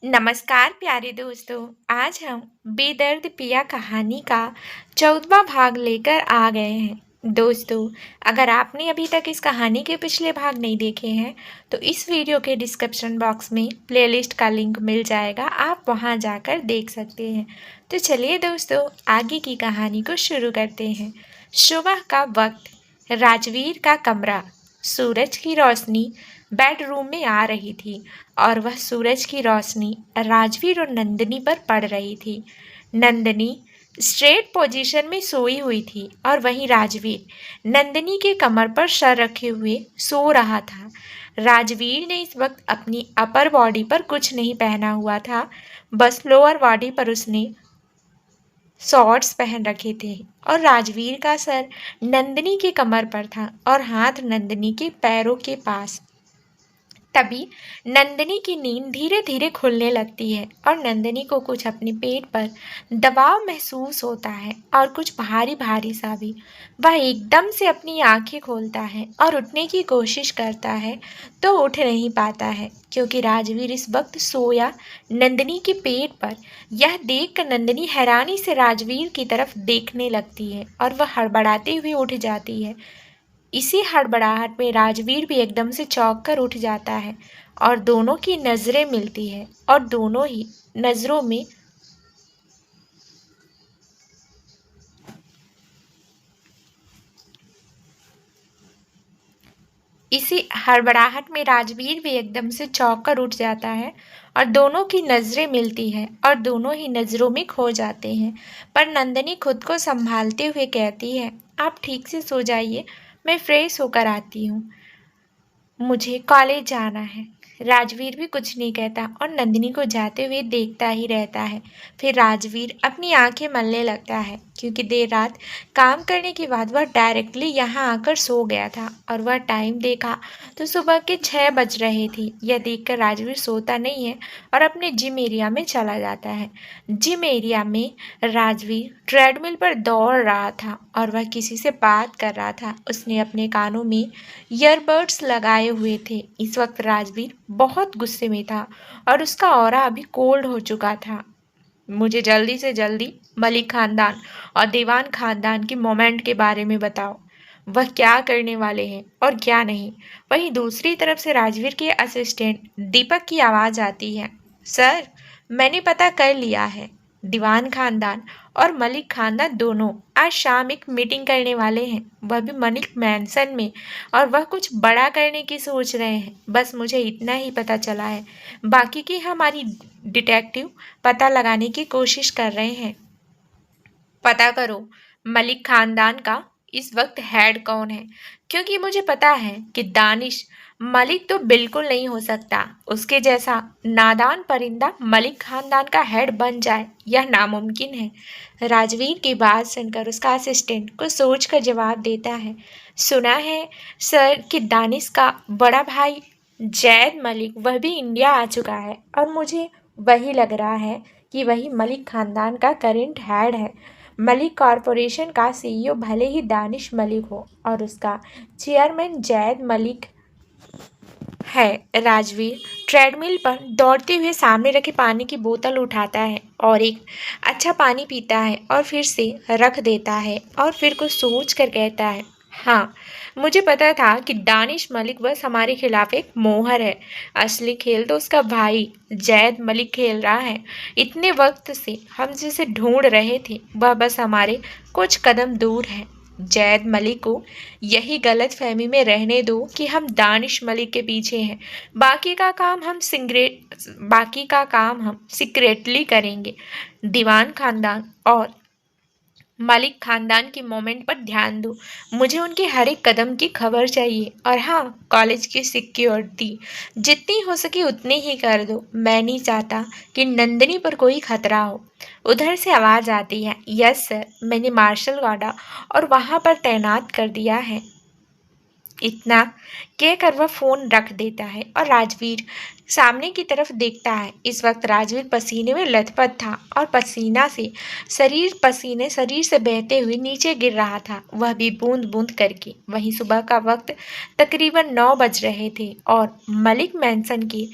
नमस्कार प्यारे दोस्तों। आज हम बेदर्द पिया कहानी का 14वां भाग लेकर आ गए हैं। दोस्तों, अगर आपने अभी तक इस कहानी के पिछले भाग नहीं देखे हैं तो इस वीडियो के डिस्क्रिप्शन बॉक्स में प्लेलिस्ट का लिंक मिल जाएगा, आप वहां जाकर देख सकते हैं। तो चलिए दोस्तों, आगे की कहानी को शुरू करते हैं। सुबह का वक्त, राजवीर का कमरा, सूरज की रोशनी बेडरूम में आ रही थी और वह सूरज की रोशनी राजवीर और नंदिनी पर पड़ रही थी। नंदिनी स्ट्रेट पोजीशन में सोई हुई थी और वहीं राजवीर नंदिनी के कमर पर सर रखे हुए सो रहा था। राजवीर ने इस वक्त अपनी अपर बॉडी पर कुछ नहीं पहना हुआ था, बस लोअर बॉडी पर उसने शॉर्ट्स पहन रखे थे और राजवीर का सर नंदिनी के कमर पर था और हाथ नंदिनी के पैरों के पास। तभी नंदिनी की नींद धीरे धीरे खुलने लगती है और नंदिनी को कुछ अपने पेट पर दबाव महसूस होता है और कुछ भारी भारी सा भी। वह एकदम से अपनी आंखें खोलता है और उठने की कोशिश करता है तो उठ नहीं पाता है, क्योंकि राजवीर इस वक्त सोया नंदिनी के पेट पर। यह देखकर नंदिनी हैरानी से राजवीर की तरफ देखने लगती है और वह हड़बड़ाते हुए उठ जाती है। इसी हड़बड़ाहट में राजवीर भी एकदम से चौंक कर उठ जाता है और दोनों की नजरें मिलती है और दोनों ही नजरों में इसी हड़बड़ाहट में राजवीर भी एकदम से चौंक कर उठ जाता है और दोनों की नजरें मिलती है और दोनों ही नजरों में खो जाते हैं। पर नंदिनी खुद को संभालते हुए कहती है, आप ठीक से सो जाइए, मैं फ्रेश होकर आती हूँ, मुझे कॉलेज जाना है। राजवीर भी कुछ नहीं कहता और नंदिनी को जाते हुए देखता ही रहता है। फिर राजवीर अपनी आंखें मलने लगता है, क्योंकि देर रात काम करने के बाद वह डायरेक्टली यहाँ आकर सो गया था और वह टाइम देखा तो सुबह के 6 बज रहे थे। यह देखकर राजवीर सोता नहीं है और अपने जिम एरिया में चला जाता है। जिम एरिया में राजवीर ट्रेडमिल पर दौड़ रहा था और वह किसी से बात कर रहा था। उसने अपने कानों में ईयरबड्स लगाए हुए थे। इस वक्त राजवीर बहुत गुस्से में था और उसका ऑरा अभी कोल्ड हो चुका था। मुझे जल्दी से जल्दी मलिक खानदान और दीवान खानदान के मोमेंट के बारे में बताओ, वह क्या करने वाले हैं और क्या नहीं। वहीं दूसरी तरफ से राजवीर के असिस्टेंट दीपक की आवाज़ आती है, सर, मैंने पता कर लिया है, दीवान खानदान और मलिक खानदान दोनों आज शाम एक मीटिंग करने वाले हैं, वह भी मलिक मैंसन में, और वह कुछ बड़ा करने की सोच रहे हैं। बस मुझे इतना ही पता चला है, बाकी की हमारी डिटेक्टिव पता लगाने की कोशिश कर रहे हैं। पता करो मलिक खानदान का इस वक्त हेड कौन है, क्योंकि मुझे पता है कि दानिश मलिक तो बिल्कुल नहीं हो सकता। उसके जैसा नादान परिंदा मलिक खानदान का हेड बन जाए, यह नामुमकिन है। राजवीर की बात सुनकर उसका असिस्टेंट कुछ सोच कर जवाब देता है, सुना है सर कि दानिश का बड़ा भाई जैद मलिक वह भी इंडिया आ चुका है और मुझे वही लग रहा है कि वही मलिक खानदान का करंट हेड है। मलिक कॉरपोरेशन का सीईओ भले ही दानिश मलिक हो और उसका चेयरमैन जैद मलिक है। राजवीर ट्रेडमिल पर दौड़ते हुए सामने रखे पानी की बोतल उठाता है और एक अच्छा पानी पीता है और फिर से रख देता है और फिर कुछ सोच कर कहता है, हाँ, मुझे पता था कि दानिश मलिक बस हमारे खिलाफ एक मोहर है। असली खेल तो उसका भाई जैद मलिक खेल रहा है। इतने वक्त से हम जिसे ढूंढ रहे थे वह बस हमारे कुछ कदम दूर है। जैद मलिक को यही गलत फहमी में रहने दो कि हम दानिश मलिक के पीछे हैं। बाकी का काम हम सीक्रेटली करेंगे। दीवान खानदान और मलिक खानदान के मोमेंट पर ध्यान दो, मुझे उनके हर एक कदम की खबर चाहिए। और हाँ, कॉलेज की सिक्योरिटी जितनी हो सके उतनी ही कर दो, मैं नहीं चाहता कि नंदिनी पर कोई खतरा हो। उधर से आवाज़ आती है, यस सर, मैंने मार्शल गार्ड और वहाँ पर तैनात कर दिया है। इतना कहकर वह फोन रख देता है और राजवीर सामने की तरफ देखता है। इस वक्त राजवीर पसीने में लथपथ था और पसीने शरीर से बहते हुए नीचे गिर रहा था, वह भी बूंद बूंद करके। वहीं सुबह का वक्त तकरीबन 9 बज रहे थे और मलिक मैंसन के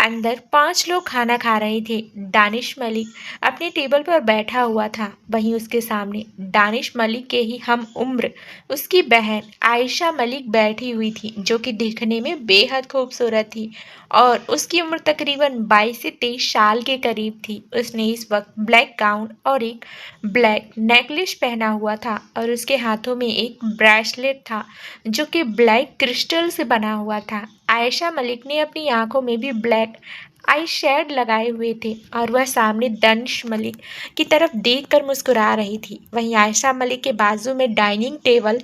अंदर 5 लोग खाना खा रहे थे। दानिश मलिक अपने टेबल पर बैठा हुआ था। वहीं उसके सामने दानिश मलिक के ही हम उम्र उसकी बहन आयशा मलिक बैठी हुई थी, जो कि दिखने में बेहद खूबसूरत थी और उसकी उम्र तकरीबन 22 से 23 साल के करीब थी। उसने इस वक्त ब्लैक गाउन और एक ब्लैक नेकलेस पहना हुआ था और उसके हाथों में एक ब्रेसलेट था, जो कि ब्लैक क्रिस्टल से बना हुआ था। आयशा मलिक ने अपनी आंखों में भी ब्लैक आई शेड लगाए हुए थे और वह सामने दानिश मलिक की तरफ देखकर मुस्कुरा रही थी। वहीं आयशा मलिक के बाजू में डाइनिंग टेबल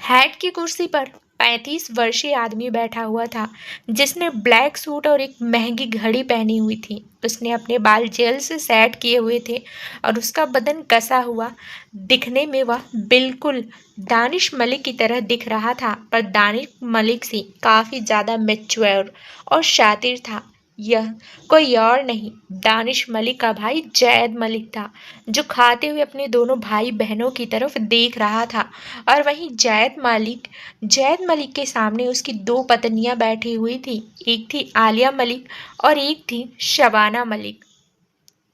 हैट की कुर्सी पर 35 वर्षीय आदमी बैठा हुआ था, जिसने ब्लैक सूट और एक महंगी घड़ी पहनी हुई थी। उसने अपने बाल जेल से सेट किए हुए थे और उसका बदन कसा हुआ। दिखने में वह बिल्कुल दानिश मलिक की तरह दिख रहा था, पर दानिश मलिक से काफ़ी ज़्यादा मैच्योर और शातिर था। यह कोई और नहीं, दानिश मलिक का भाई जैद मलिक था, जो खाते हुए अपने दोनों भाई बहनों की तरफ देख रहा था। और वहीं जैद मलिक के सामने उसकी 2 पत्नियां बैठी हुई थी। एक थी आलिया मलिक और एक थी शबाना मलिक।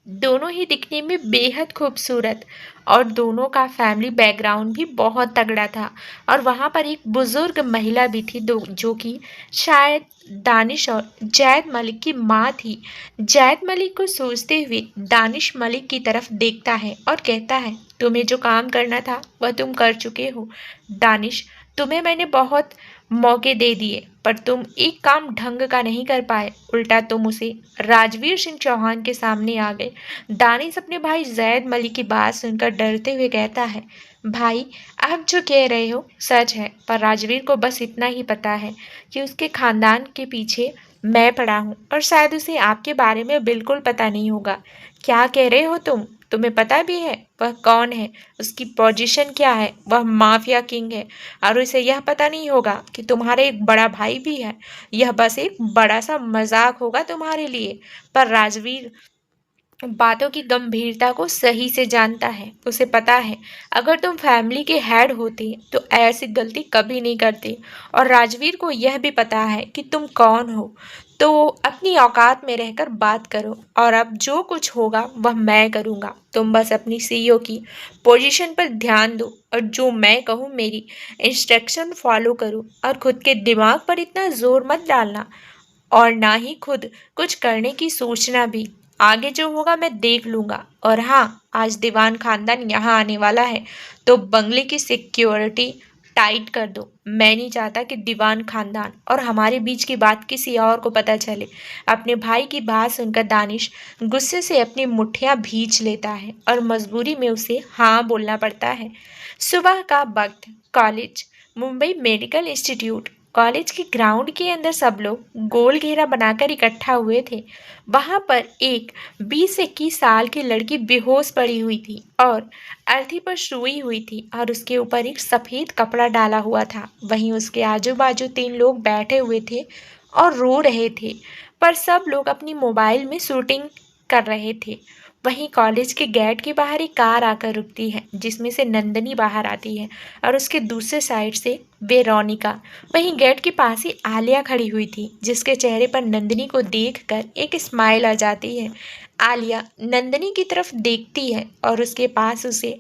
दोनों ही दिखने में बेहद खूबसूरत और दोनों का फैमिली बैकग्राउंड भी बहुत तगड़ा था। और वहाँ पर एक बुजुर्ग महिला भी थी, दो जो कि शायद दानिश और जैद मलिक की माँ थी। जैद मलिक को सोचते हुए दानिश मलिक की तरफ देखता है और कहता है, तुम्हें जो काम करना था वह तुम कर चुके हो। दानिश, तुम्हें मैंने बहुत मौके दे दिए, पर तुम एक काम ढंग का नहीं कर पाए। उल्टा तुम उसे राजवीर सिंह चौहान के सामने आ गए। दानिश अपने भाई जैद मलिक की बात सुनकर डरते हुए कहता है, भाई, आप जो कह रहे हो सच है, पर राजवीर को बस इतना ही पता है कि उसके खानदान के पीछे मैं पड़ा हूँ और शायद उसे आपके बारे में बिल्कुल पता नहीं होगा। क्या कह रहे हो तुम? तुम्हें पता भी है वह कौन है, उसकी पोजीशन क्या है? वह माफिया किंग है और उसे यह पता नहीं होगा कि तुम्हारा एक बड़ा भाई भी है। यह बस एक बड़ा सा मजाक होगा तुम्हारे लिए। पर राजवीर बातों की गंभीरता को सही से जानता है। उसे पता है अगर तुम फैमिली के हेड होते तो ऐसी गलती कभी नहीं करते। और राजवीर को यह भी पता है कि तुम कौन हो। तो अपनी औकात में रहकर बात करो और अब जो कुछ होगा वह मैं करूँगा। तुम बस अपनी सीईओ की पोजीशन पर ध्यान दो और जो मैं कहूँ मेरी इंस्ट्रक्शन फॉलो करो और खुद के दिमाग पर इतना जोर मत डालना और ना ही खुद कुछ करने की सोचना भी। आगे जो होगा मैं देख लूंगा। और हाँ, आज दीवान खानदान यहाँ आने वाला है, तो बंगले की सिक्योरिटी टाइट कर दो। मैं नहीं चाहता कि दीवान खानदान और हमारे बीच की बात किसी और को पता चले। अपने भाई की बात सुनकर दानिश गुस्से से अपनी मुट्ठियां भींच लेता है और मजबूरी में उसे हाँ बोलना पड़ता है। सुबह का वक्त, college, Mumbai medical institute. College के ग्राउंड के अंदर सब लोग गोल घेरा बनाकर इकट्ठा हुए थे। वहां पर एक 20-21 साल की लड़की बेहोश पड़ी हुई थी और अर्थी पर सोई हुई थी और उसके ऊपर एक सफेद कपड़ा डाला हुआ था। वहीं उसके आजू बाजू 3 लोग बैठे हुए थे और रो रहे थे, पर सब लोग अपनी मोबाइल में शूटिंग कर रहे थे। वहीं कॉलेज के गेट के बाहर एक कार आकर रुकती है, जिसमें से नंदनी बाहर आती है और उसके दूसरे साइड से वेरोनिका। वहीं गेट के पास ही आलिया खड़ी हुई थी, जिसके चेहरे पर नंदनी को देखकर एक स्माइल आ जाती है। आलिया नंदनी की तरफ देखती है और उसके पास उसे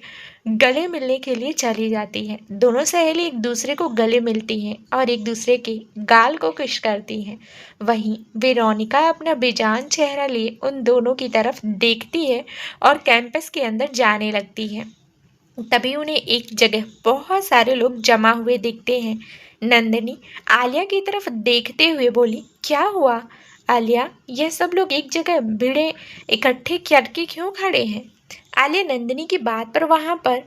गले मिलने के लिए चली जाती है। दोनों सहेली एक दूसरे को गले मिलती हैं और एक दूसरे के गाल को किस करती हैं। वहीं वेरोनिका अपना बेजान चेहरा लिए उन दोनों की तरफ देखती है और कैंपस के अंदर जाने लगती है। तभी उन्हें एक जगह बहुत सारे लोग जमा हुए दिखते हैं। नंदिनी आलिया की तरफ देखते हुए बोली, क्या हुआ आलिया, यह सब लोग एक जगह भिड़े इकट्ठे करके क्यों खड़े हैं? आलिया नंदिनी की बात पर, वहां पर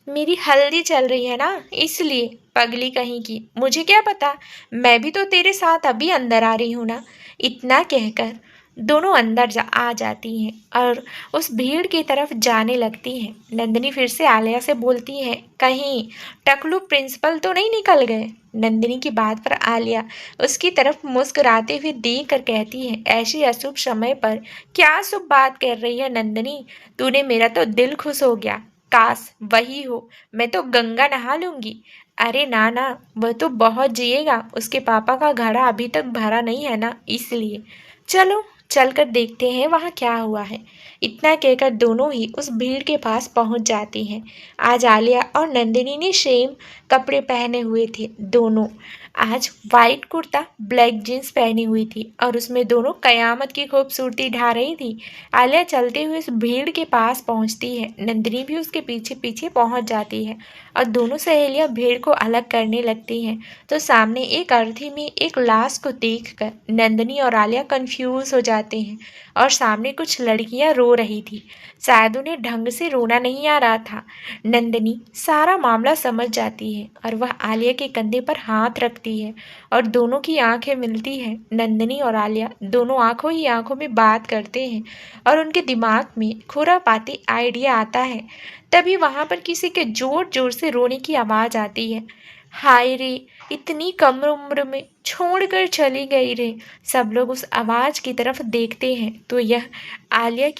मेरी हल्दी चल रही है ना, इसलिए। पगली कहीं की, मुझे क्या पता, मैं भी तो तेरे साथ अभी अंदर आ रही हूँ ना। इतना कहकर दोनों अंदर आ जाती हैं और उस भीड़ की तरफ जाने लगती हैं। नंदिनी फिर से आलिया से बोलती है, कहीं टकलू प्रिंसिपल तो नहीं निकल गए? नंदिनी की बात पर आलिया उसकी तरफ मुस्कुराते हुए देख कर कहती है, ऐसी अशुभ समय पर क्या शुभ बात कर रही है नंदिनी, तूने मेरा तो दिल खुश हो गया। काश वही हो, मैं तो गंगा नहा लूंगी। अरे ना ना, वह तो बहुत जिएगा, उसके पापा का घड़ा अभी तक भरा नहीं है ना, इसलिए। चलो चलकर देखते हैं वहाँ क्या हुआ है। इतना कहकर दोनों ही उस भीड़ के पास पहुंच जाती हैं। आज आलिया और नंदिनी ने सेम कपड़े पहने हुए थे। दोनों आज वाइट कुर्ता ब्लैक जींस पहनी हुई थी और उसमें दोनों कयामत की खूबसूरती ढा रही थी। आलिया चलते हुए उस भीड़ के पास पहुंचती है, नंदिनी भी उसके पीछे पीछे पहुंच जाती है और दोनों सहेलियां भीड़ को अलग करने लगती हैं। तो सामने एक अर्थी में एक लाश को देखकर नंदिनी और आलिया कंफ्यूज हो जाते हैं और सामने कुछ लड़कियां रो रही थी। शायद उन्हें ढंग से रोना नहीं आ रहा था। नंदिनी सारा मामला समझ जाती है और वह आलिया के कंधे पर हाथ रखती है और दोनों की आंखें मिलती हैं। नंदिनी और आलिया दोनों आंखों ही आंखों में बात करते हैं और उनके दिमाग में खुरापाती आइडिया आता है। तभी वहां पर किसी के जोर जोर से रोने की आवाज आती है। हाय रे, इतनी कम उम्र में छोड़कर चली गई रे। सब लोग उस आवाज की तरफ देखते हैं तो यह आलिया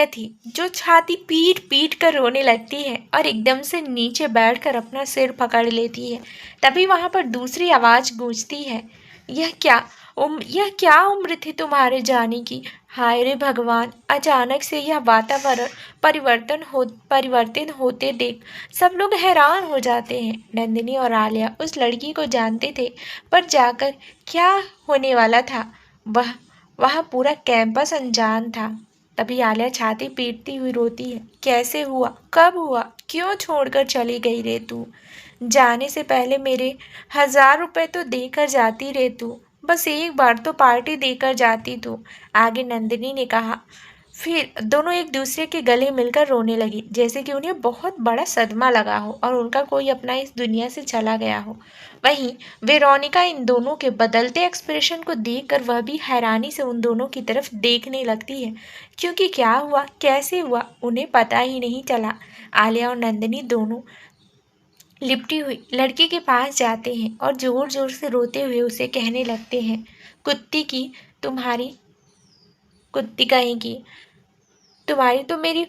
थी जो छाती पीट पीट कर रोने लगती है और एकदम से नीचे बैठकर अपना सिर पकड़ लेती है। तभी वहां पर दूसरी आवाज गूंजती है। यह क्या उम्र थी तुम्हारे जाने की। हाय रे भगवान, अचानक से यह वातावरण परिवर्तन होते देख सब लोग हैरान हो जाते हैं। नंदिनी और आलिया उस लड़की को जानते थे, पर जाकर क्या होने वाला था वह वह पूरा कैंपस अनजान था। तभी आलिया छाती पीटती हुई रोती है। कैसे हुआ, कब हुआ, क्यों छोड़कर चली गई रे तू। जाने से पहले मेरे 1,000 रुपए तो देकर जाती रे तू। बस एक बार तो पार्टी देकर जाती तू, आगे नंदिनी ने कहा। फिर दोनों एक दूसरे के गले मिलकर रोने लगी, जैसे कि उन्हें बहुत बड़ा सदमा लगा हो और उनका कोई अपना इस दुनिया से चला गया हो। वहीं वेरोनिका इन दोनों के बदलते एक्सप्रेशन को देखकर वह भी हैरानी से उन दोनों की तरफ देखने लगती है, क्योंकि क्या हुआ, कैसे हुआ, उन्हें पता ही नहीं चला। आलिया और नंदिनी दोनों लिपटी हुई लड़की के पास जाते हैं और जोर जोर से रोते हुए उसे कहने लगते हैं। कुत्ती की तुम्हारी कुत्ती कहेगी, तुम्हारी तो मेरे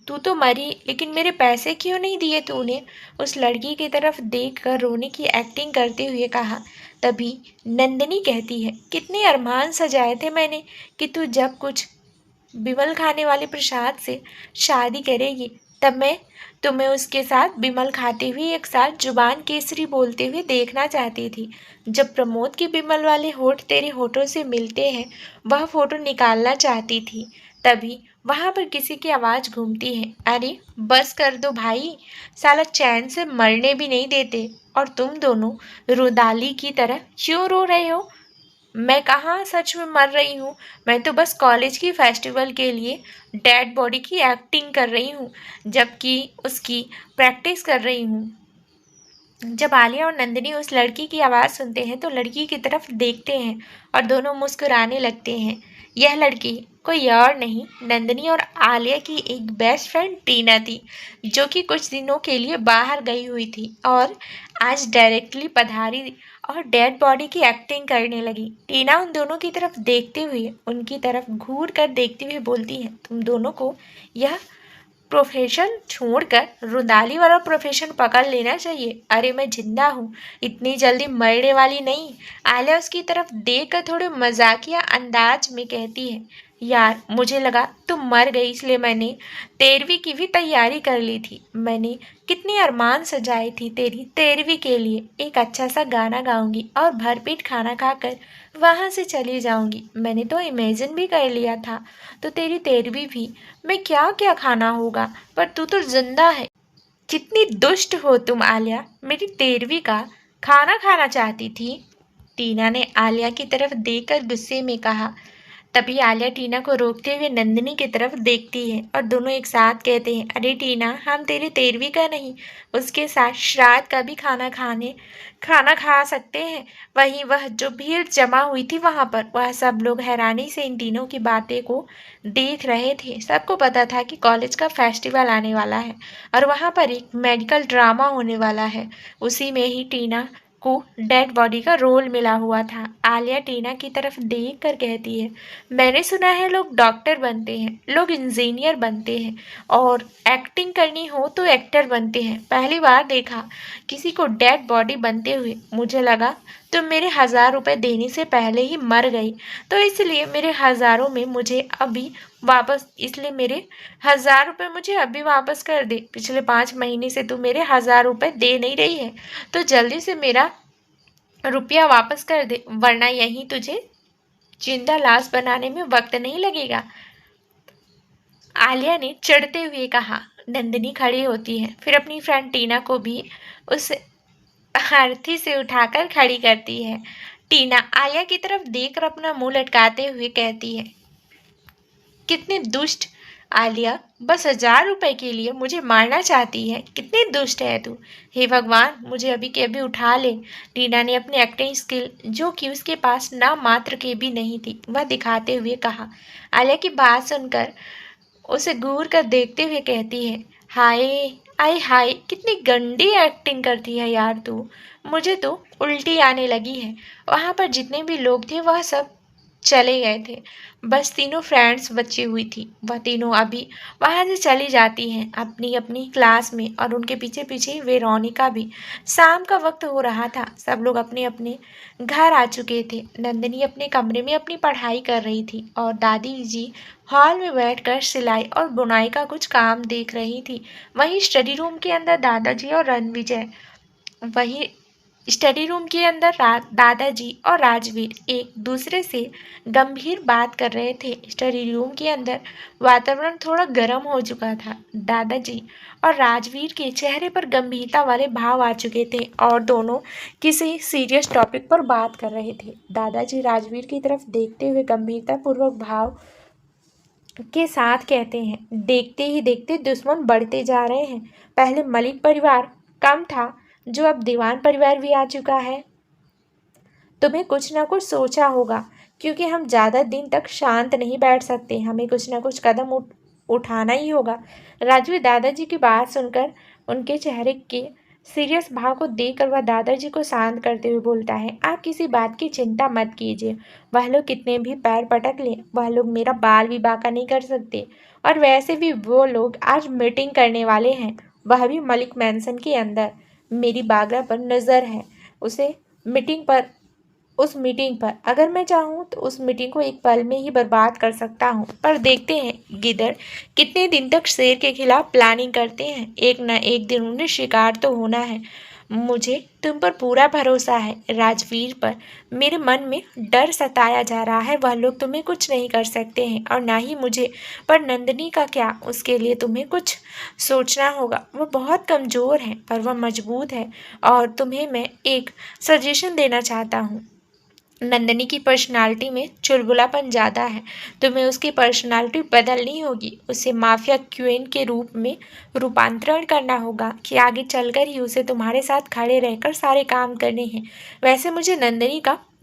तू तो मरी, लेकिन मेरे पैसे क्यों नहीं दिए तूने। उस लड़की की तरफ देख कर रोने की एक्टिंग करते हुए कहा। तभी नंदिनी कहती है, कितने अरमान सजाए थे मैंने कि तू जब कुछ बिमल खाने वाले प्रसाद से शादी करेगी, तब मैं तुम्हें उसके साथ बिमल खाते हुए एक साथ जुबान केसरी बोलते हुए देखना चाहती थी। जब प्रमोद के बिमल वाले होठ तेरे होठों से मिलते हैं, वह फोटो निकालना चाहती थी। तभी वहां पर किसी की आवाज घूमती है। अरे बस कर दो भाई, साला चैन से मरने भी नहीं देते। और तुम दोनों रुदाली की तरह क्यों रो रहे हो। मैं कहाँ सच में मर रही हूँ, मैं तो बस कॉलेज की फेस्टिवल के लिए डेड बॉडी की एक्टिंग कर रही हूँ, जबकि उसकी प्रैक्टिस कर रही हूँ। जब आलिया और नंदिनी उस लड़की की आवाज़ सुनते हैं तो लड़की की तरफ देखते हैं और दोनों मुस्कुराने लगते हैं। यह लड़की कोई और नहीं, नंदिनी और आलिया की एक बेस्ट फ्रेंड टीना थी, जो कि कुछ दिनों के लिए बाहर गई हुई थी और आज डायरेक्टली पधारी और डेड बॉडी की एक्टिंग करने लगी। टीना उन दोनों की तरफ देखते हुए उनकी तरफ घूर कर देखते हुए बोलती है, तुम दोनों को यह प्रोफेशन छोड़कर रुदाली वाला प्रोफेशन पकड़ लेना चाहिए। अरे मैं जिंदा हूँ, इतनी जल्दी मरने वाली नहीं। आलिया उसकी तरफ देखकर थोड़े मजाकिया अंदाज में कहती है, यार मुझे लगा तुम मर गई, इसलिए मैंने 13वीं की भी तैयारी कर ली थी। मैंने कितने अरमान सजाए थी तेरी 13वीं के लिए। एक अच्छा सा गाना गाऊंगी और भरपेट खाना खाकर वहां से चली जाऊंगी। मैंने तो इमेजिन भी कर लिया था, तो तेरी 13वीं भी मैं क्या क्या खाना होगा, पर तू तो जिंदा है। कितनी दुष्ट हो तुम आलिया, मेरी 13वीं का खाना खाना चाहती थी। टीना ने आलिया की तरफ देखकर गुस्से में कहा। तभी आलिया टीना को रोकते हुए नंदिनी की तरफ देखती है और दोनों एक साथ कहते हैं, अरे टीना, हम तेरी 13वीं का नहीं, उसके साथ श्राद्ध का भी खाना खा सकते हैं। वहीं वह जो भीड़ जमा हुई थी वहां पर, वह सब लोग हैरानी से इन तीनों की बातें को देख रहे थे। सबको पता था कि कॉलेज का फेस्टिवल आने वाला है और वहां पर एक मेडिकल ड्रामा होने वाला है। उसी में ही टीना को डेड बॉडी का रोल मिला हुआ था। आलिया टीना की तरफ देख कर कहती है, मैंने सुना है लोग डॉक्टर बनते हैं, लोग इंजीनियर बनते हैं और एक्टिंग करनी हो तो एक्टर बनते हैं। पहली बार देखा किसी को डेड बॉडी बनते हुए। मुझे लगा तुम मेरे 1000 रुपए देने से पहले ही मर गई, तो इसलिए मेरे 1000 रुपए मुझे अभी वापस कर दे। पिछले 5 महीने से तू मेरे 1000 रुपए दे नहीं रही है, तो जल्दी से मेरा रुपया वापस कर दे, वरना यहीं तुझे जिंदा लाश बनाने में वक्त नहीं लगेगा। आलिया ने चिढ़ते हुए कहा। नंदिनी खड़ी होती है, फिर अपनी फ्रेंड टीना को भी उस अर्थी से उठाकर खड़ी करती है। टीना आलिया की तरफ देखकर अपना मुंह लटकाते हुए कहती है, कितनी दुष्ट आलिया, बस 1000 रुपए के लिए मुझे मारना चाहती है। कितनी दुष्ट है तू। हे भगवान, मुझे अभी के अभी उठा ले। टीना ने अपनी एक्टिंग स्किल, जो कि उसके पास ना मात्र के भी नहीं थी, वह दिखाते हुए कहा। आलिया की बात सुनकर उसे घूर कर देखते हुए कहती है, हाय आय हाय, कितनी गंदी एक्टिंग करती है यार तू। मुझे तो उल्टी आने लगी है। वहाँ पर जितने भी लोग थे वह सब चले गए थे, बस तीनों फ्रेंड्स बची हुई थी। वह तीनों अभी वहाँ से चली जाती हैं अपनी अपनी क्लास में, और उनके पीछे पीछे वेरोनिका भी। शाम का वक्त हो रहा था, सब लोग अपने अपने घर आ चुके थे। नंदिनी अपने कमरे में अपनी पढ़ाई कर रही थी और दादी जी हॉल में बैठकर सिलाई और बुनाई का कुछ काम देख रही थी। वहीं स्टडी रूम के अंदर दादाजी और रणविजय वहीं स्टडी रूम के अंदर दादाजी और राजवीर एक दूसरे से गंभीर बात कर रहे थे। स्टडी रूम के अंदर वातावरण थोड़ा गर्म हो चुका था। दादाजी और राजवीर के चेहरे पर गंभीरता वाले भाव आ चुके थे और दोनों किसी सीरियस टॉपिक पर बात कर रहे थे। दादाजी राजवीर की तरफ देखते हुए गंभीरतापूर्वक भाव के साथ कहते हैं, देखते ही देखते दुश्मन बढ़ते जा रहे हैं। पहले मलिक परिवार कम था, जो अब दीवान परिवार भी आ चुका है। तुम्हें कुछ ना कुछ सोचा होगा, क्योंकि हम ज़्यादा दिन तक शांत नहीं बैठ सकते। हमें कुछ ना कुछ कदम उठाना ही होगा। राजवीर दादाजी की बात सुनकर उनके चेहरे के सीरियस भाव को देखकर वह दादाजी को शांत करते हुए बोलता है, आप किसी बात की चिंता मत कीजिए। वह लोग कितने भी पैर पटक लें, वह लोग मेरा बाल भी बांका नहीं कर सकते। और वैसे भी वो लोग आज मीटिंग करने वाले हैं, वह भी मलिक मैंसन के अंदर। मेरी बागरा पर नज़र है। उस मीटिंग पर अगर मैं चाहूँ तो उस मीटिंग को एक पल में ही बर्बाद कर सकता हूँ। पर देखते हैं गिदड़ कितने दिन तक शेर के खिलाफ प्लानिंग करते हैं। एक न एक दिन उन्हें शिकार तो होना है। मुझे तुम पर पूरा भरोसा है राजवीर पर। मेरे मन में डर सताया जा रहा है, वह लोग तुम्हें कुछ नहीं कर सकते हैं और ना ही मुझे। पर नंदिनी का क्या, उसके लिए तुम्हें कुछ सोचना होगा। वह बहुत कमज़ोर है पर वह मजबूत है, और तुम्हें मैं एक सजेशन देना चाहता हूँ। नंदिनी की पर्सनालिटी में चुलबुलापन ज़्यादा है। तुम्हें उसकी पर्सनालिटी बदलनी होगी, उसे माफिया क्वीन के रूप में रूपांतरण करना होगा कि आगे चलकर ही उसे तुम्हारे साथ खड़े रहकर सारे काम करने हैं। वैसे मुझे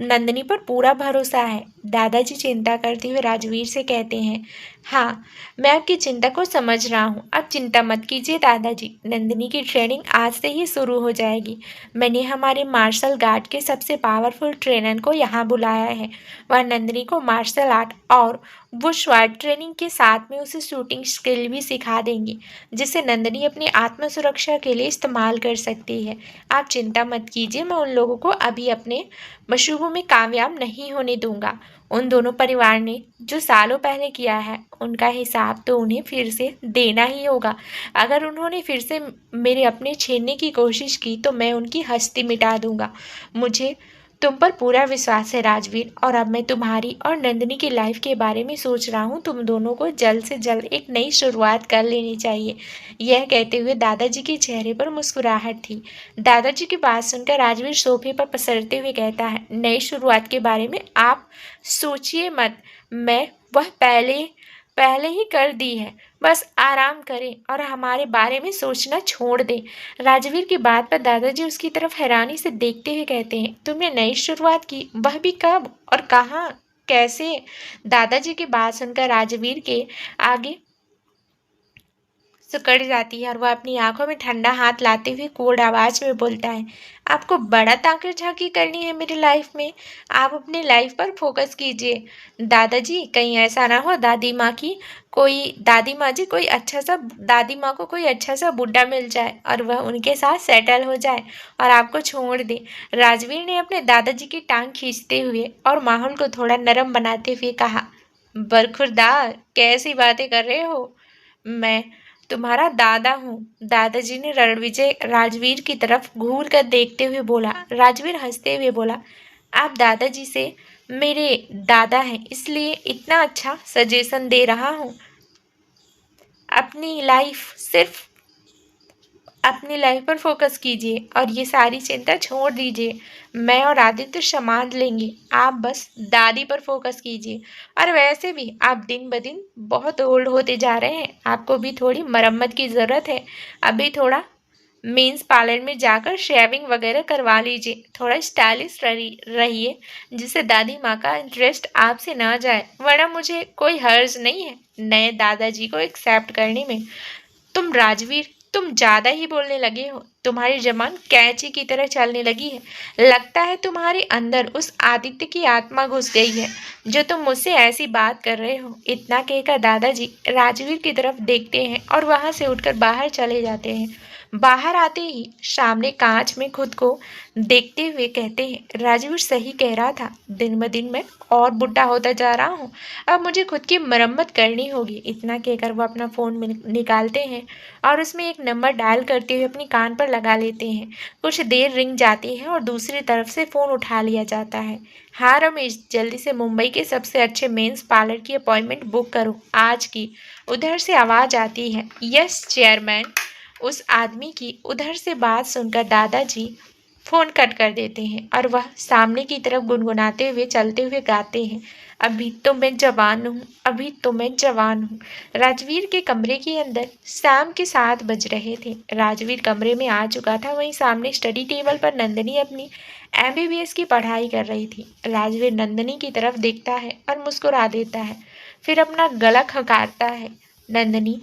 नंदिनी पर पूरा भरोसा है। दादाजी चिंता करते हुए राजवीर से कहते हैं, हाँ मैं आपकी चिंता को समझ रहा हूँ। आप चिंता मत कीजिए दादाजी, नंदिनी की ट्रेनिंग आज से ही शुरू हो जाएगी। मैंने हमारे मार्शल गार्ड के सबसे पावरफुल ट्रेनर को यहाँ बुलाया है। वह नंदिनी को मार्शल आर्ट और बुशवार्ड ट्रेनिंग के साथ में उसे शूटिंग स्किल भी सिखा देंगी, जिसे नंदिनी अपनी आत्म सुरक्षा के लिए इस्तेमाल कर सकती है। आप चिंता मत कीजिए, मैं उन लोगों को अभी अपने मशूबों में कामयाब नहीं होने दूंगा। उन दोनों परिवार ने जो सालों पहले किया है, उनका हिसाब तो उन्हें फिर से देना ही होगा। अगर उन्होंने फिर से मेरे अपने छीनने की कोशिश की तो मैं उनकी हस्ती मिटा दूंगा। मुझे तुम पर पूरा विश्वास है राजवीर, और अब मैं तुम्हारी और नंदिनी की लाइफ के बारे में सोच रहा हूँ। तुम दोनों को जल्द से जल्द एक नई शुरुआत कर लेनी चाहिए। यह कहते हुए दादाजी के चेहरे पर मुस्कुराहट थी। दादाजी की बात सुनकर राजवीर सोफे पर पसरते हुए कहता है, नई शुरुआत के बारे में आप सोचिए मत, मैं वह पहले ही कर दी है। बस आराम करें और हमारे बारे में सोचना छोड़ दें। राजवीर की बात पर दादाजी उसकी तरफ हैरानी से देखते हुए कहते हैं, तुमने नई शुरुआत की, वह भी कब और कहाँ, कैसे? दादाजी की बात सुनकर राजवीर के आगे सिकुड़ जाती है और वह अपनी आंखों में ठंडा हाथ लाते हुए कोल्ड आवाज में बोलता है, आपको बड़ा ताकत झांकी करनी है मेरी लाइफ में। आप अपनी लाइफ पर फोकस कीजिए। दादाजी, कहीं ऐसा ना हो दादी माँ को कोई अच्छा सा बुड्ढा मिल जाए और वह उनके साथ सेटल हो जाए और आपको छोड़ दे। राजवीर ने अपने दादाजी की टांग खींचते हुए और माहौल को थोड़ा नरम बनाते हुए कहा, बरखुरदार, कैसी बातें कर रहे हो? मैं तुम्हारा दादा हूँ। दादाजी ने रणविजय राजवीर की तरफ घूर कर देखते हुए बोला। राजवीर हंसते हुए बोला, आप दादाजी से मेरे दादा हैं, इसलिए इतना अच्छा सजेशन दे रहा हूँ। अपनी लाइफ सिर्फ अपनी लाइफ पर फोकस कीजिए और ये सारी चिंता छोड़ दीजिए। मैं और आदित्य संभाल लेंगे, आप बस दादी पर फोकस कीजिए। और वैसे भी आप दिन ब दिन बहुत ओल्ड होते जा रहे हैं, आपको भी थोड़ी मरम्मत की ज़रूरत है। अभी थोड़ा मेंस पार्लर में जाकर शेविंग वगैरह करवा लीजिए, थोड़ा स्टाइलिश रहिए, जिससे दादी माँ का इंटरेस्ट आपसे ना जाए। वरना मुझे कोई हर्ज नहीं है नए दादाजी को एक्सेप्ट करने में। तुम राजवीर, तुम ज्यादा ही बोलने लगे हो। तुम्हारी जबान कैंची की तरह चलने लगी है। लगता है तुम्हारे अंदर उस आदित्य की आत्मा घुस गई है जो तुम मुझसे ऐसी बात कर रहे हो। इतना कहकर दादाजी राजवीर की तरफ देखते हैं और वहां से उठकर बाहर चले जाते हैं। बाहर आते ही सामने कांच में खुद को देखते हुए कहते हैं, राजवीर सही कह रहा था, दिन ब दिन मैं और बुढ़ा होता जा रहा हूँ। अब मुझे खुद की मरम्मत करनी होगी। इतना कहकर वो अपना फ़ोन में निकालते हैं और उसमें एक नंबर डायल करते हुए अपनी कान पर लगा लेते हैं। कुछ देर रिंग जाती है और दूसरी तरफ से फ़ोन उठा लिया जाता है। हाँ रमेश, जल्दी से मुंबई के सबसे अच्छे मेंस पार्लर की अपॉइंटमेंट बुक करो आज की। उधर से आवाज़ आती है। Yes chairman. उस आदमी की उधर से बात सुनकर दादाजी फोन कट कर देते हैं और वह सामने की तरफ गुनगुनाते हुए चलते हुए गाते हैं, अभी तो मैं जवान हूँ, अभी तो मैं जवान हूँ। राजवीर के कमरे के अंदर शाम के 7 बज रहे थे। राजवीर कमरे में आ चुका था। वहीं सामने स्टडी टेबल पर नंदिनी अपनी MBBS की पढ़ाई कर रही थी। राजवीर नंदिनी की तरफ देखता है और मुस्कुरा देता है, फिर अपना गला खंगारता है। नंदिनी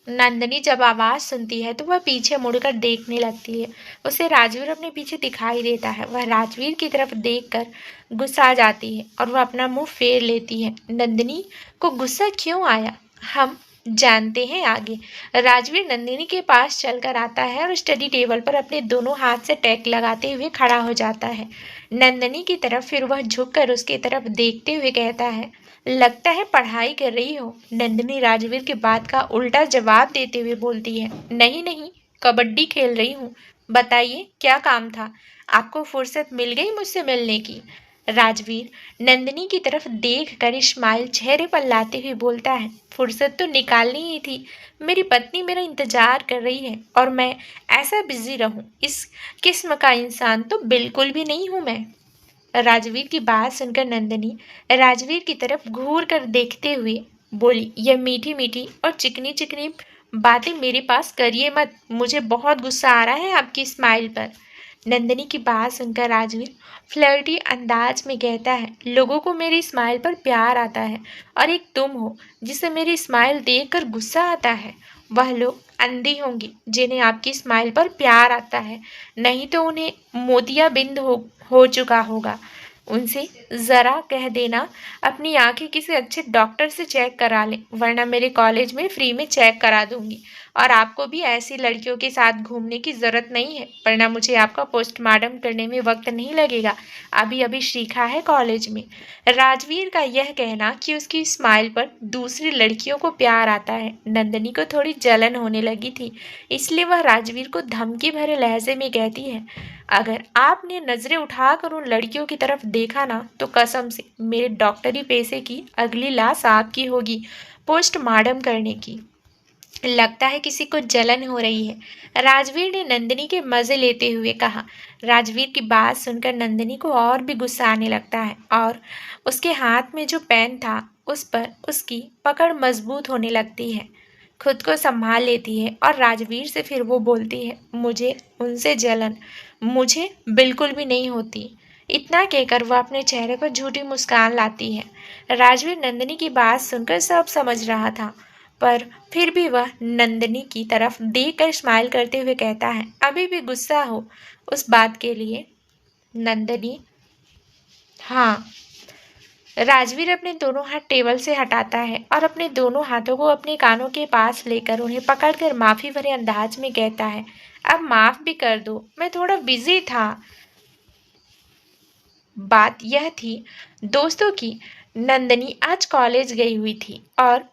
नंदिनी जब आवाज सुनती है तो वह पीछे मुड़कर देखने लगती है। उसे राजवीर अपने पीछे दिखाई देता है। वह राजवीर की तरफ देखकर गुस्सा जाती है और वह अपना मुंह फेर लेती है। नंदिनी को गुस्सा क्यों आया, हम जानते हैं आगे। राजवीर नंदिनी के पास चलकर आता है और स्टडी टेबल पर अपने दोनों हाथ से टैक लगाते हुए खड़ा हो जाता है नंदिनी की तरफ। फिर वह झुककर उसकी तरफ देखते हुए कहता है, लगता है पढ़ाई कर रही हो। नंदिनी राजवीर की बात का उल्टा जवाब देते हुए बोलती है, नहीं नहीं, कबड्डी खेल रही हूँ। बताइए क्या काम था, आपको फुर्सत मिल गई मुझसे मिलने की? राजवीर नंदिनी की तरफ देख कर स्माइल चेहरे पर लाते हुए बोलता है, फुर्सत तो निकालनी ही थी। मेरी पत्नी मेरा इंतजार कर रही है और मैं ऐसा बिजी रहूं, इस किस्म का इंसान तो बिल्कुल भी नहीं हूं मैं। राजवीर की बात सुनकर नंदिनी राजवीर की तरफ घूर कर देखते हुए बोली, यह मीठी मीठी और चिकनी चिकनी बातें मेरे पास करिए मत, मुझे बहुत गुस्सा आ रहा है आपकी स्माइल पर। नंदिनी की बात सुनकर राजवीर फ्लर्टी अंदाज में कहता है, लोगों को मेरी स्माइल पर प्यार आता है और एक तुम हो जिसे मेरी स्माइल देखकर गुस्सा आता है। वह लोग अंधी होंगी जिन्हें आपकी स्माइल पर प्यार आता है, नहीं तो उन्हें मोतियाबिंद हो चुका होगा। उनसे ज़रा कह देना अपनी आंखें किसी अच्छे डॉक्टर से चेक करा लें, वरना मेरे कॉलेज में फ्री में चेक करा दूंगी। और आपको भी ऐसी लड़कियों के साथ घूमने की ज़रूरत नहीं है, वरना मुझे आपका पोस्टमार्टम करने में वक्त नहीं लगेगा। अभी अभी सीखा है कॉलेज में। राजवीर का यह कहना कि उसकी स्माइल पर दूसरी लड़कियों को प्यार आता है, नंदिनी को थोड़ी जलन होने लगी थी। इसलिए वह राजवीर को धमकी भरे लहजे में कहती है, अगर आपने नजरें उठाकर उन लड़कियों की तरफ देखा ना तो कसम से मेरे डॉक्टरी पेशे की अगली लाश आपकी होगी, पोस्टमार्टम करने की। लगता है किसी को जलन हो रही है, राजवीर ने नंदिनी के मजे लेते हुए कहा। राजवीर की बात सुनकर नंदिनी को और भी गुस्सा आने लगता है और उसके हाथ में जो पेन था उस पर उसकी पकड़ मजबूत होने लगती है। खुद को संभाल लेती है और राजवीर से फिर वो बोलती है, मुझे उनसे जलन मुझे बिल्कुल भी नहीं होती। इतना कहकर वह अपने चेहरे पर झूठी मुस्कान लाती है। राजवीर नंदिनी की बात सुनकर सब समझ रहा था। पर फिर भी वह नंदिनी की तरफ देखकर स्माइल करते हुए कहता है, अभी भी गुस्सा हो उस बात के लिए? नंदिनी, हाँ। राजवीर अपने दोनों हाथ टेबल से हटाता है और अपने दोनों हाथों को अपने कानों के पास लेकर उन्हें पकड़कर माफी भरे अंदाज में कहता है, अब माफ भी कर दो, मैं थोड़ा बिजी था। बात यह थी दोस्तों की, नंदिनी आज कॉलेज गई हुई थी और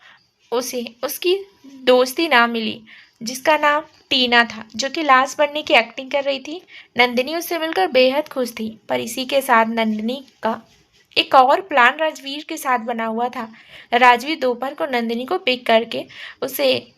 उसे उसकी दोस्ती ना मिली जिसका नाम टीना था, जो कि लास्ट बनने की एक्टिंग कर रही थी। नंदिनी उससे मिलकर बेहद खुश थी, पर इसी के साथ नंदिनी का एक और प्लान राजवीर के साथ बना हुआ था। राजवीर दोपहर को नंदिनी को पिक करके उसे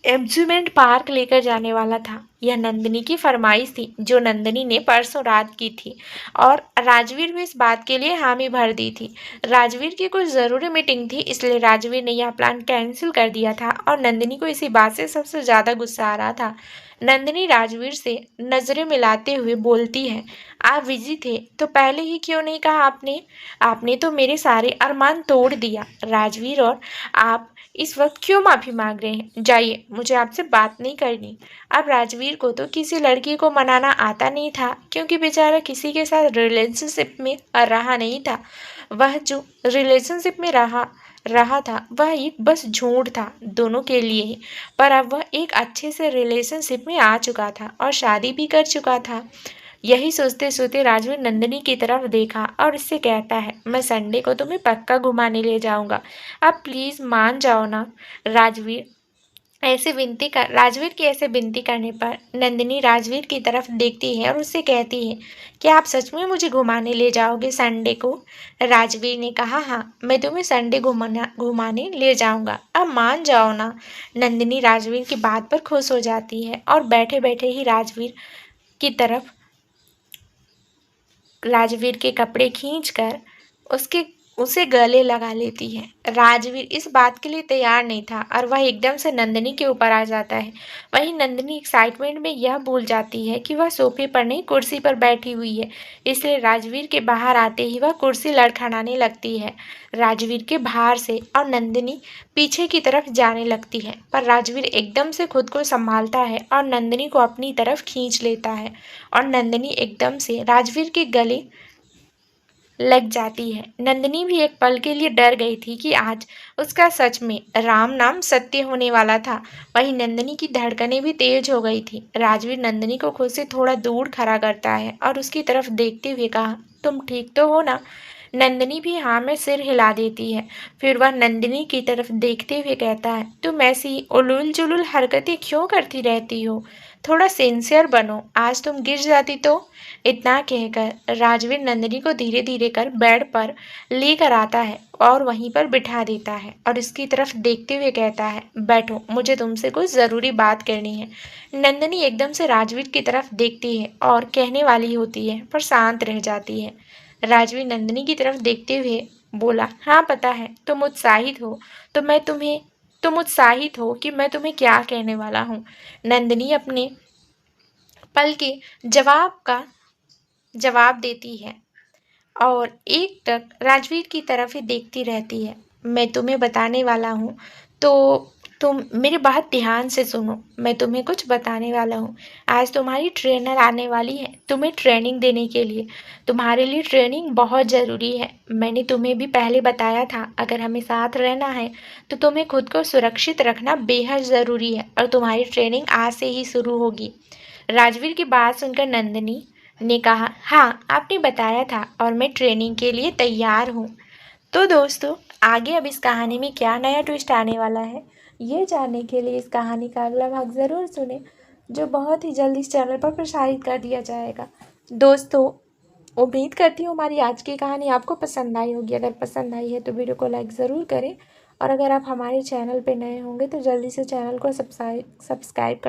एम्यूजमेंट पार्क लेकर जाने वाला था। यह नंदिनी की फरमाइश थी, जो नंदिनी ने परसों रात की थी और राजवीर भी इस बात के लिए हामी भर दी थी। राजवीर की कुछ ज़रूरी मीटिंग थी, इसलिए राजवीर ने यह प्लान कैंसिल कर दिया था और नंदिनी को इसी बात से सबसे ज़्यादा गुस्सा आ रहा था। नंदिनी राजवीर से नज़रें मिलाते हुए बोलती है, आप बिजी थे तो पहले ही क्यों नहीं कहा आपने? आपने तो मेरे सारे अरमान तोड़ दिया राजवीर, और आप इस वक्त क्यों माफ़ी मांग रहे हैं? जाइए, मुझे आपसे बात नहीं करनी। अब राजवीर को तो किसी लड़की को मनाना आता नहीं था, क्योंकि बेचारा किसी के साथ रिलेशनशिप में रहा नहीं था। वह जो रिलेशनशिप में रहा रहा था वह एक बस झूठ था दोनों के लिए ही। पर अब वह एक अच्छे से रिलेशनशिप में आ चुका था और शादी भी कर चुका था। यही सोचते सोचते राजवीर नंदिनी की तरफ देखा और इससे कहता है, मैं संडे को तुम्हें पक्का घुमाने ले जाऊंगा, आप प्लीज़ मान जाओ ना। राजवीर की ऐसे विनती करने पर नंदिनी राजवीर की तरफ देखती है और उससे कहती है, क्या आप सच में मुझे घुमाने ले जाओगे संडे को? राजवीर ने कहा, हाँ, मैं तुम्हें संडे घुमाने ले जाऊंगा, अब मान जाओ ना। नंदिनी राजवीर की बात पर खुश हो जाती है और बैठे बैठे ही राजवीर के कपड़े खींचकर उसे गले लगा लेती है। राजवीर इस बात के लिए तैयार नहीं था और वह एकदम से नंदिनी के ऊपर आ जाता है। वहीं नंदिनी एक्साइटमेंट में यह भूल जाती है कि वह सोफे पर नहीं कुर्सी पर बैठी हुई है, इसलिए राजवीर के बाहर आते ही वह कुर्सी लड़खड़ाने लगती है राजवीर के बाहर से, और नंदिनी पीछे की तरफ जाने लगती है। पर राजवीर एकदम से खुद को संभालता है और नंदिनी को अपनी तरफ खींच लेता है और नंदिनी एकदम से राजवीर के गले लग जाती है। नंदिनी भी एक पल के लिए डर गई थी कि आज उसका सच में राम नाम सत्य होने वाला था। वहीं नंदिनी की धड़कनें भी तेज हो गई थी। राजवीर नंदिनी को खुद से थोड़ा दूर खड़ा करता है और उसकी तरफ देखते हुए कहा, तुम ठीक तो हो ना? नंदिनी भी हाँ में सिर हिला देती है। फिर वह नंदिनी की तरफ देखते हुए कहता है, तुम ऐसी उलूल जुलूल हरकतें क्यों करती रहती हो? थोड़ा सिंसियर बनो, आज तुम गिर जाती तो? इतना कहकर राजवीर नंदिनी को धीरे धीरे कर बेड पर लेकर आता है और वहीं पर बिठा देता है और इसकी तरफ देखते हुए कहता है, बैठो, मुझे तुमसे कुछ ज़रूरी बात करनी है। नंदिनी एकदम से राजवीर की तरफ देखती है और कहने वाली होती है, पर शांत रह जाती है। राजवीर नंदिनी की तरफ देखते हुए बोला, हाँ पता है, तुम उत्साहित हो कि मैं तुम्हें क्या कहने वाला हूँ। नंदिनी अपने पल के जवाब देती है और एक टक राजवीर की तरफ ही देखती रहती है। मैं तुम्हें बताने वाला हूँ, तो तुम मेरी बात ध्यान से सुनो। मैं तुम्हें कुछ बताने वाला हूँ। आज तुम्हारी ट्रेनर आने वाली है तुम्हें ट्रेनिंग देने के लिए। तुम्हारे लिए ट्रेनिंग बहुत ज़रूरी है। मैंने तुम्हें भी पहले बताया था, अगर हमें साथ रहना है तो तुम्हें खुद को सुरक्षित रखना बेहद ज़रूरी है और तुम्हारी ट्रेनिंग आज से ही शुरू होगी। राजवीर की बात सुनकर नंदिनी ने कहा, हाँ, आपने बताया था और मैं ट्रेनिंग के लिए तैयार हूँ। तो दोस्तों, आगे अब इस कहानी में क्या नया ट्विस्ट आने वाला है, ये जानने के लिए इस कहानी का अगला भाग ज़रूर सुनें, जो बहुत ही जल्द इस चैनल पर प्रसारित कर दिया जाएगा। दोस्तों, उम्मीद करती हूँ हमारी आज की कहानी आपको पसंद आई होगी। अगर पसंद आई है तो वीडियो को लाइक ज़रूर करें और अगर आप हमारे चैनल पर नए होंगे तो जल्दी से चैनल को सब्सक्राइब कर